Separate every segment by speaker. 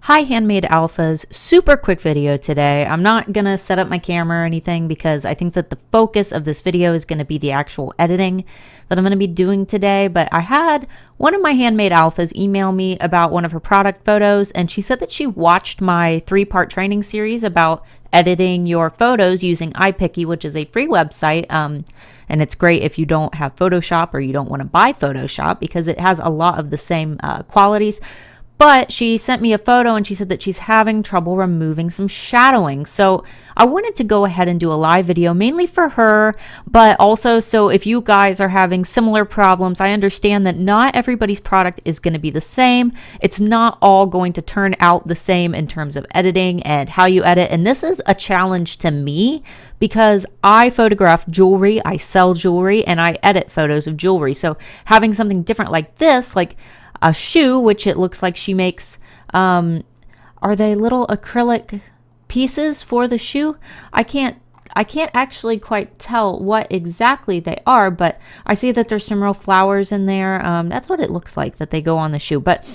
Speaker 1: Hi, Handmade Alphas. Super quick video today. I'm not going to set up my camera or anything because I think that the focus of this video is going to be the actual editing that I'm going to be doing today. But I had one of my Handmade Alphas email me about one of her product photos, and she said that she watched my 3-part training series about editing your photos using IPICCY, which is a free website. And it's great if you don't have Photoshop or you don't want to buy Photoshop because it has a lot of the same qualities. But she sent me a photo and she said that she's having trouble removing some shadowing. So I wanted to go ahead and do a live video mainly for her, but also so if you guys are having similar problems, I understand that not everybody's product is going to be the same. It's not all going to turn out the same in terms of editing and how you edit. And this is a challenge to me because I photograph jewelry, I sell jewelry, and I edit photos of jewelry. So having something different like this, like a shoe, which it looks like she makes, are they little acrylic pieces for the shoe? I can't actually quite tell what exactly they are, but I see that there's some real flowers in there. That's what it looks like that they go on the shoe. But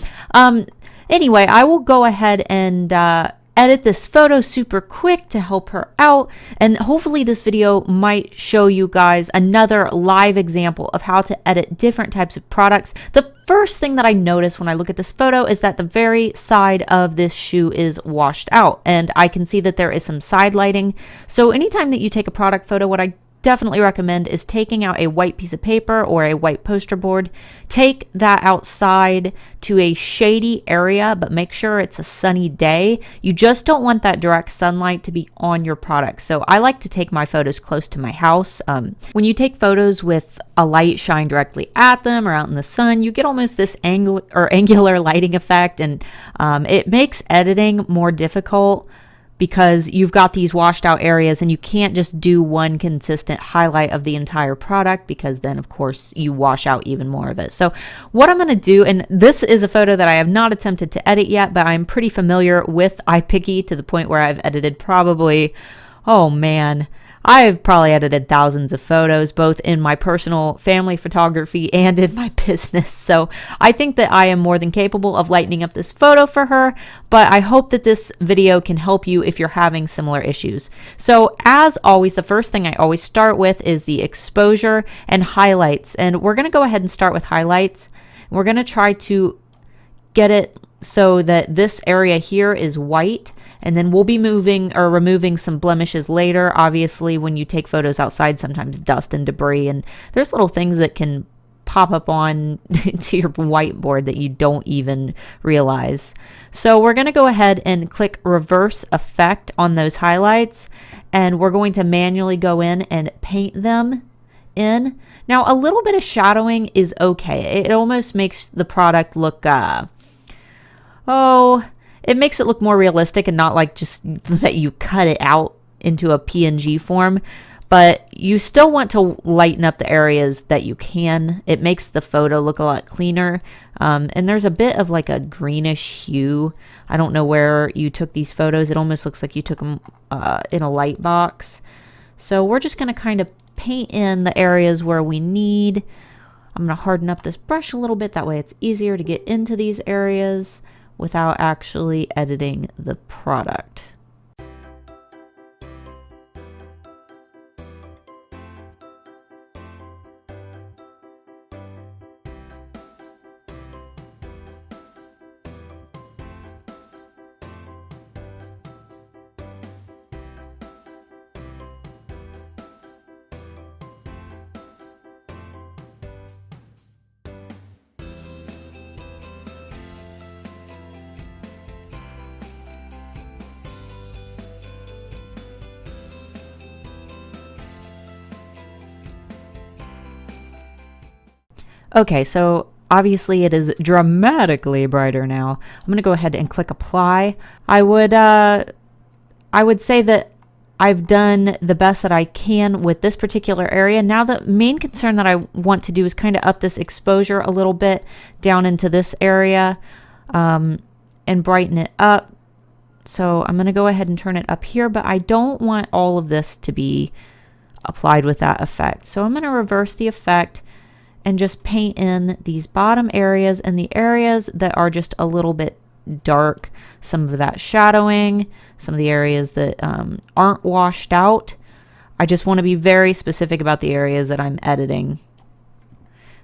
Speaker 1: anyway, I will go ahead and edit this photo super quick to help her out, and hopefully this video might show you guys another live example of how to edit different types of products. The first thing that I notice when I look at this photo is that the very side of this shoe is washed out, and I can see that there is some side lighting. So anytime that you take a product photo, what I definitely recommend is taking out a white piece of paper or a white poster board. Take that outside to a shady area, but make sure it's a sunny day. You just don't want that direct sunlight to be on your product. So I like to take my photos close to my house. When you take photos with a light shine directly at them or out in the sun, you get almost this angular lighting effect, and it makes editing more difficult because you've got these washed out areas and you can't just do one consistent highlight of the entire product because then of course you wash out even more of it. So what I'm going to do, and this is a photo that I have not attempted to edit yet, but I'm pretty familiar with IPICCY to the point where I've edited probably, oh man, I've probably edited thousands of photos, both in my personal family photography and in my business. So I think that I am more than capable of lightening up this photo for her, but I hope that this video can help you if you're having similar issues. So as always, the first thing I always start with is the exposure and highlights. And we're going to go ahead and start with highlights. We're going to try to get it so that this area here is white, and then we'll be moving or removing some blemishes later. Obviously, when you take photos outside, sometimes dust and debris, and there's little things that can pop up on to your whiteboard that you don't even realize. So we're going to go ahead and click reverse effect on those highlights, and we're going to manually go in and paint them in. Now, a little bit of shadowing is okay. It almost makes the product look it makes it look more realistic and not like just that you cut it out into a PNG form, but you still want to lighten up the areas that you can. It makes the photo look a lot cleaner. And there's a bit of like a greenish hue. I don't know where you took these photos. It almost looks like you took them in a light box. So we're just going to kind of paint in the areas where we need. I'm going to harden up this brush a little bit. That way it's easier to get into these areas without actually editing the product. Okay, so obviously it is dramatically brighter now. I'm going to go ahead and click apply. I would say that I've done the best that I can with this particular area. Now the main concern that I want to do is kind of up this exposure a little bit down into this area and brighten it up. So I'm going to go ahead and turn it up here, but I don't want all of this to be applied with that effect. So I'm going to reverse the effect and just paint in these bottom areas and the areas that are just a little bit dark some of that shadowing, some of the areas that aren't washed out. I just want to be very specific about the areas that I'm editing.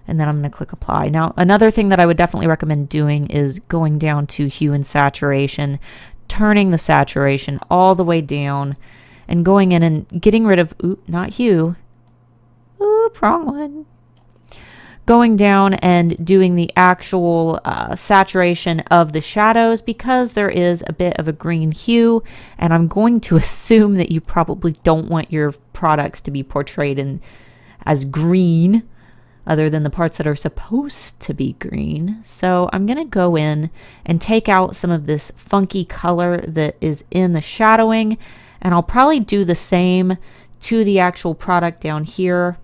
Speaker 1: And then I'm going to click apply. Now, another thing that I would definitely recommend doing is going down to hue and saturation, turning the saturation all the way down, and going in and getting rid of, not hue, wrong one. Going down and doing the actual saturation of the shadows, because there is a bit of a green hue, and I'm going to assume that you probably don't want your products to be portrayed in as green, other than the parts that are supposed to be green. So I'm going to go in and take out some of this funky color that is in the shadowing, and I'll probably do the same to the actual product down here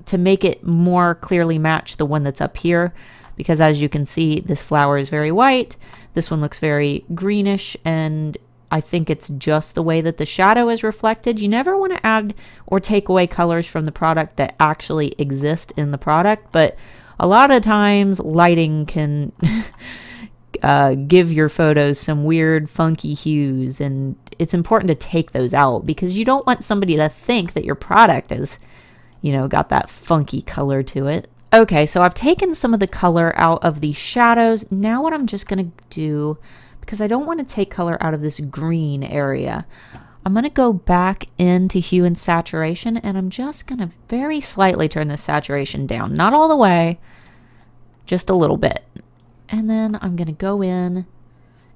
Speaker 1: to make it more clearly match the one that's up here, because as you can see, this flower is very white, this one looks very greenish, and I think it's just the way that the shadow is reflected. You never want to add or take away colors from the product that actually exist in the product, but a lot of times lighting can give your photos some weird funky hues, and it's important to take those out because you don't want somebody to think that your product is, you know, got that funky color to it. Okay, so I've taken some of the color out of the shadows. Now what I'm just going to do, because I don't want to take color out of this green area, I'm going to go back into hue and saturation, and I'm just going to very slightly turn the saturation down. Not all the way, just a little bit. And then I'm going to go in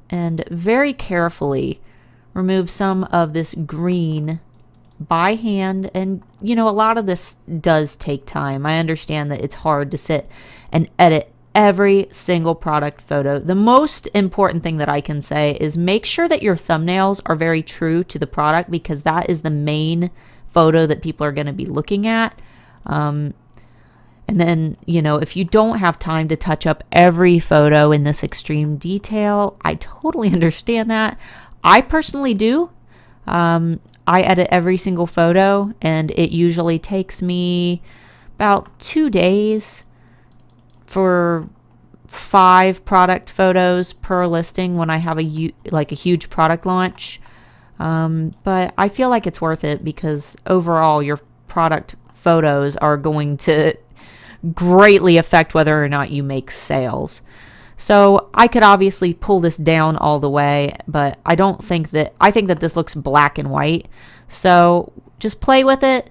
Speaker 1: and very carefully remove some of this green by hand. And you know, a lot of this does take time. I understand that it's hard to sit and edit every single product photo. The most important thing that I can say is make sure that your thumbnails are very true to the product, because that is the main photo that people are going to be looking at. And then, you know, if you don't have time to touch up every photo in this extreme detail, I totally understand that. I personally do. I edit every single photo, and it usually takes me about 2 days for 5 product photos per listing when I have a huge product launch. But I feel like it's worth it because overall your product photos are going to greatly affect whether or not you make sales. So I could obviously pull this down all the way, but I think that this looks black and white. So just play with it.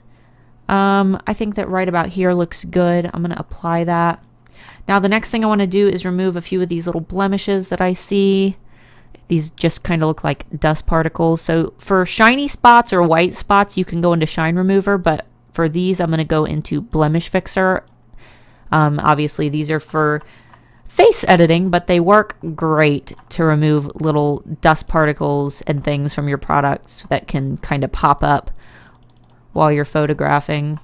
Speaker 1: I think that right about here looks good. I'm going to apply that. Now the next thing I want to do is remove a few of these little blemishes that I see. These just kind of look like dust particles. So for shiny spots or white spots, you can go into Shine Remover, but for these, I'm going to go into Blemish Fixer. Obviously, these are for face editing, but they work great to remove little dust particles and things from your products that can kind of pop up while you're photographing.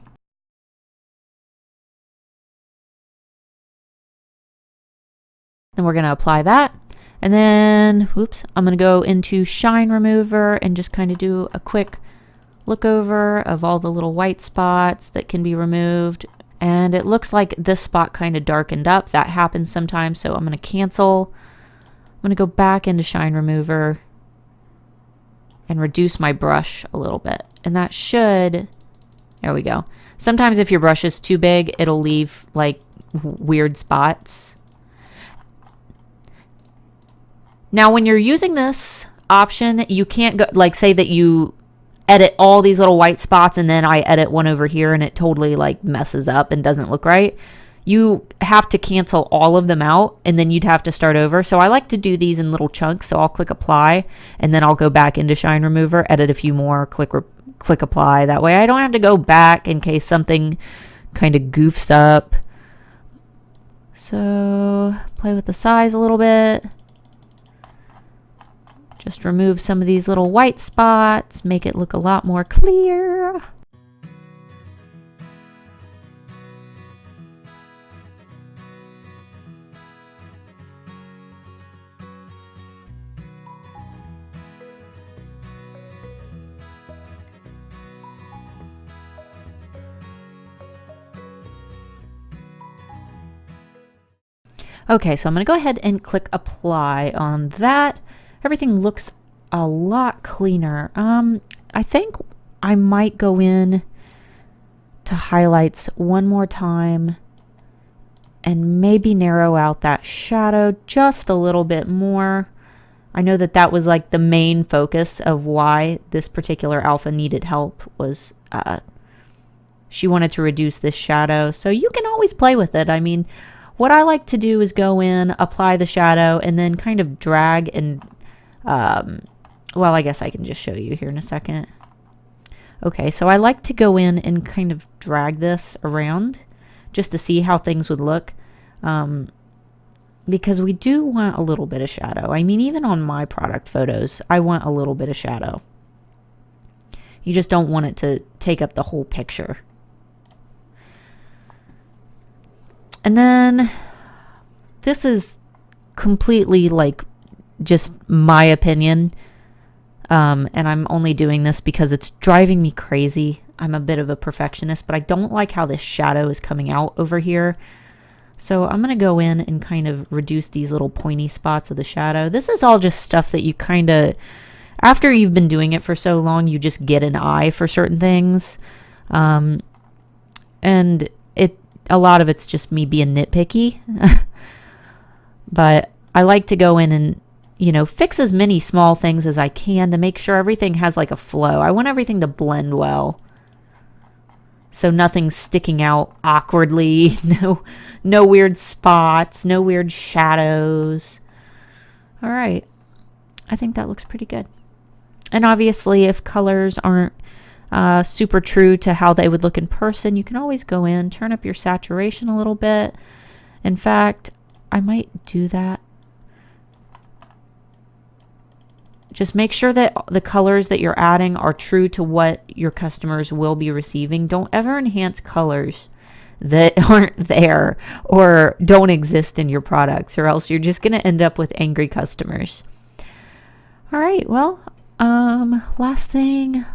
Speaker 1: Then we're going to apply that. And then, I'm going to go into Shine Remover and just kind of do a quick look over of all the little white spots that can be removed. And it looks like this spot kind of darkened up. That happens sometimes, so I'm going to cancel. I'm going to go back into Shine Remover and reduce my brush a little bit. And that should, there we go. Sometimes if your brush is too big, it'll leave like weird spots. Now, when you're using this option, you can't go, like say that you edit all these little white spots and then I edit one over here and it totally like messes up and doesn't look right. You have to cancel all of them out and then you'd have to start over. So I like to do these in little chunks. So I'll click apply and then I'll go back into Shine Remover, edit a few more, click apply. That way I don't have to go back in case something kind of goofs up. So play with the size a little bit. Just remove some of these little white spots, make it look a lot more clear. Okay, so I'm going to go ahead and click apply on that. Everything looks a lot cleaner. I think I might go in to highlights one more time and maybe narrow out that shadow just a little bit more. I know that that was like the main focus of why this particular alpha needed help, was she wanted to reduce this shadow. So you can always play with it. I mean, what I like to do is go in, apply the shadow, and then kind of drag and, well, I guess I can just show you here in a second. Okay, so I like to go in and kind of drag this around just to see how things would look. Because we do want a little bit of shadow. I mean, even on my product photos, I want a little bit of shadow. You just don't want it to take up the whole picture. And then this is completely like just my opinion. And I'm only doing this because it's driving me crazy. I'm a bit of a perfectionist, but I don't like how this shadow is coming out over here. So I'm going to go in and kind of reduce these little pointy spots of the shadow. This is all just stuff that you kind of, after you've been doing it for so long, you just get an eye for certain things. And a lot of it's just me being nitpicky. But I like to go in and, you know, fix as many small things as I can to make sure everything has like a flow. I want everything to blend well, so nothing's sticking out awkwardly. No weird spots, no weird shadows. All right, I think that looks pretty good. And obviously, if colors aren't super true to how they would look in person, you can always go in, turn up your saturation a little bit. In fact, I might do that. Just make sure that the colors that you're adding are true to what your customers will be receiving. Don't ever enhance colors that aren't there or don't exist in your products, or else you're just going to end up with angry customers. All right, well, last thing,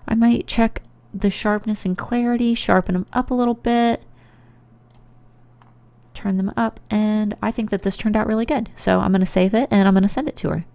Speaker 1: I might check the sharpness and clarity, sharpen them up a little bit, turn them up, and I think that this turned out really good. So I'm going to save it and I'm going to send it to her.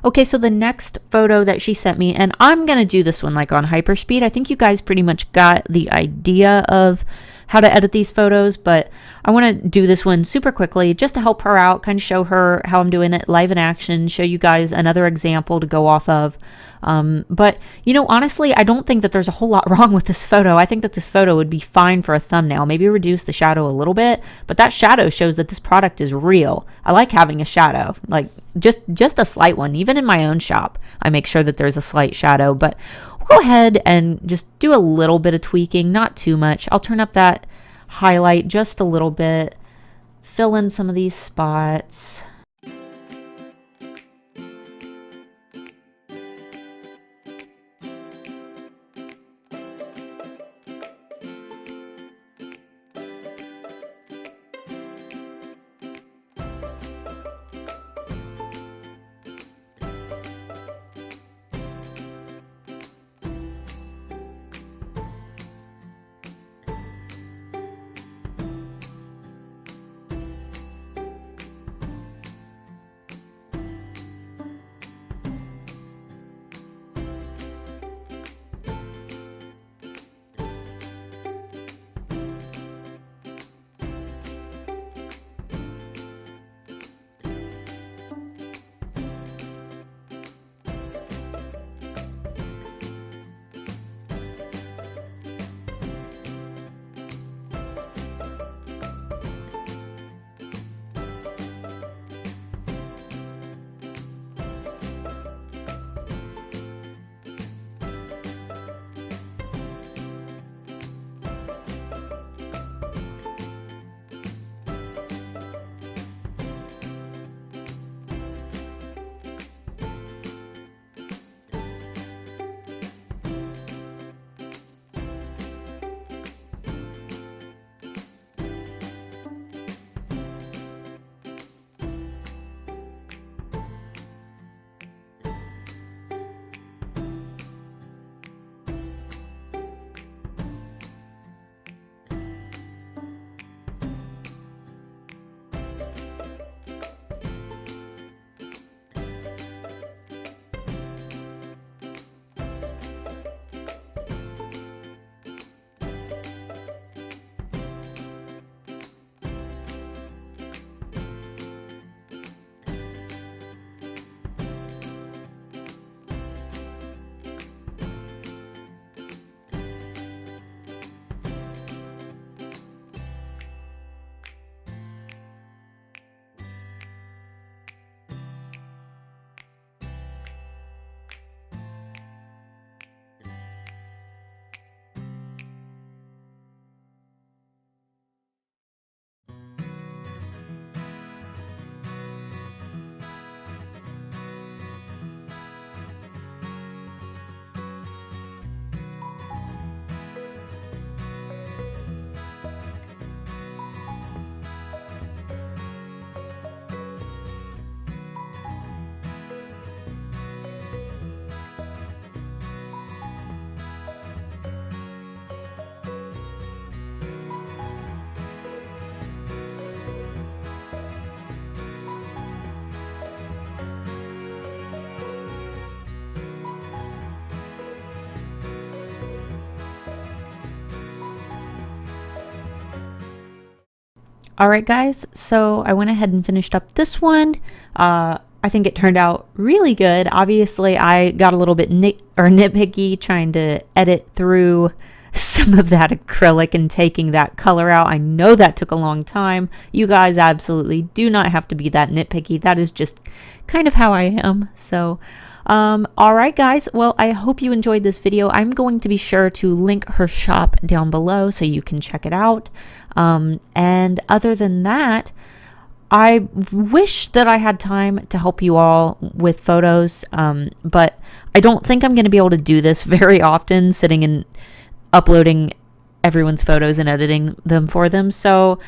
Speaker 1: Okay, so the next photo that she sent me, and I'm going to do this one like on hyperspeed. I think you guys pretty much got the idea of how to edit these photos, but I want to do this one super quickly just to help her out, kind of show her how I'm doing it live in action, show you guys another example to go off of. But, you know, honestly, I don't think that there's a whole lot wrong with this photo. I think that this photo would be fine for a thumbnail. Maybe reduce the shadow a little bit, but that shadow shows that this product is real. I like having a shadow, like just a slight one. Even in my own shop, I make sure that there's a slight shadow, but we'll go ahead and just do a little bit of tweaking, not too much. I'll turn up that highlight just a little bit, fill in some of these spots. All right, guys, so I went ahead and finished up this one. I think it turned out really good. Obviously, I got a little bit nitpicky trying to edit through some of that acrylic and taking that color out. I know that took a long time. You guys absolutely do not have to be that nitpicky. That is just kind of how I am. So, all right, guys. Well, I hope you enjoyed this video. I'm going to be sure to link her shop down below so you can check it out. And other than that, I wish that I had time to help you all with photos, but I don't think I'm going to be able to do this very often, sitting and uploading everyone's photos and editing them for them. So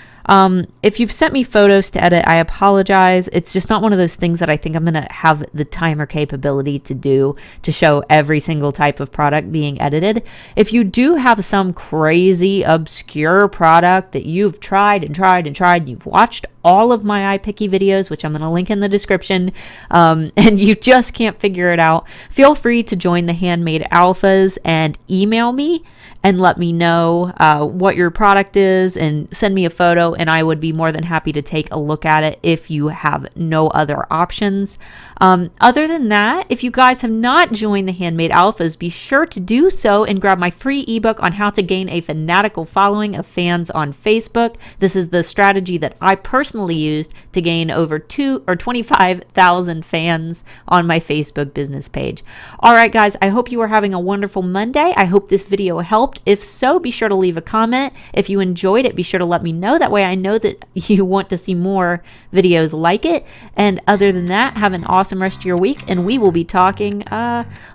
Speaker 1: if you've sent me photos to edit, I apologize. It's just not one of those things that I think I'm going to have the time or capability to do to show every single type of product being edited. If you do have some crazy obscure product that you've tried and tried and tried, you've watched all of my IPICCY videos, which I'm going to link in the description, and you just can't figure it out, feel free to join the Handmade Alphas and email me and let me know what your product is and send me a photo, and I would be more than happy to take a look at it if you have no other options. Other than that, if you guys have not joined the Handmade Alphas, be sure to do so and grab my free ebook on how to gain a fanatical following of fans on Facebook. This is the strategy that I personally used to gain over 25,000 fans on my Facebook business page. All right, guys, I hope you are having a wonderful Monday. I hope this video helped. If so, be sure to leave a comment. If you enjoyed it, be sure to let me know. That way I know that you want to see more videos like it. And other than that, have an awesome rest of your week, and we will be talking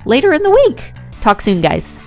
Speaker 1: later in the week. Talk soon, guys.